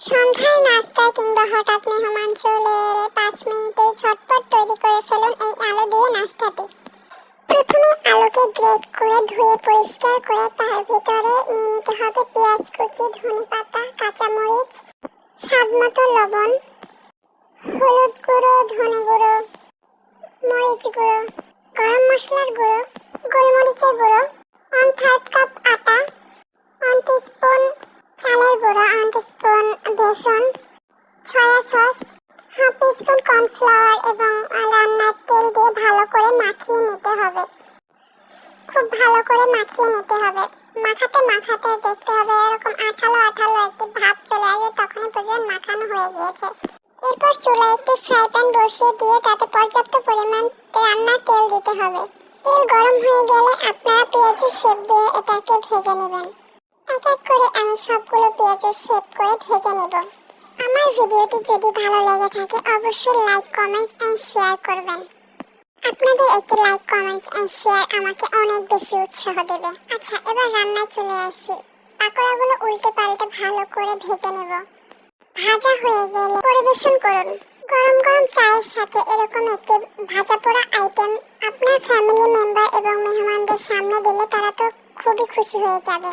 সন্ধ্যায় নাস্তায় কিংবা হঠাৎ মেহমান চলে এলে 5 মিনিটেই ঝটপট তৈরি করে ফেলুন এই আলু দিয়ে নাস্তাটি। প্রথমে আলুকে গ্রেট করে ধুয়ে পরিষ্কার করে তার ভিতরে নিয়ে নিতে হবে পেঁয়াজ কুচি, ধনেপাতা, কাঁচামরিচ, স্বাদমতো লবণ, হলুদ গুঁড়ো, ধনে গুঁড়ো, মরিচ গুঁড়ো, গরম মশলার গুঁড়ো, গোলমরিচের গুঁড়ো, 1/3 কাপ আটা, 1 টিস্পুন চালের গুঁড়ো, 1 টিস্পুন বেসন, সয়া সস, 1/2 টিস্পুন কর্নফ্লাওয়ার এবং রান্নার তেল দিয়ে ভালো করে মাখিয়ে নিতে হবে। খুব ভালো করে মাখিয়ে নিতে হবে। মাখাতে মাখাতে দেখতে হবে এরকম আঠালো আঠালো একটি ভাব চলে আসবে, তখনই বুঝবেন মাখানো হয়ে গিয়েছে। এরপর চুলায় একটি ফ্রাই প্যান বসিয়ে দিয়ে তাতে পর্যাপ্ত পরিমাণ রান্নার তেল দিতে হবে। তেল গরম হয়ে গেলে আপনারা পেঁয়াজের শেপ দিয়ে এটাকে ভেজে নেবেন। এক এক করে আমি সবগুলো পেঁয়াজের শেপ করে ভেজে নেব। আমার ভিডিওটি যদি ভালো লেগে থাকে অবশ্যই লাইক, কমেন্টস এন্ড শেয়ার করবেন। আপনাদের একটি লাইক, কমেন্টস এন্ড শেয়ার আমাকে অনেক বেশি উৎসাহ দেবে। আচ্ছা, এবার রান্নায় চলে আসি। পাকোড়াগুলো উল্টে পাল্টে ভালো করে ভেজে নেব। ভাজা হয়ে গেলে পরিবেশন করুন। গরম গরম চায়ের সাথে এরকম একটি ভাজা পোড়া আইটেম আপনার ফ্যামিলি মেম্বার এবং মেহমানদের সামনে দিলে তারা তো খুবই খুশি হয়ে যাবে।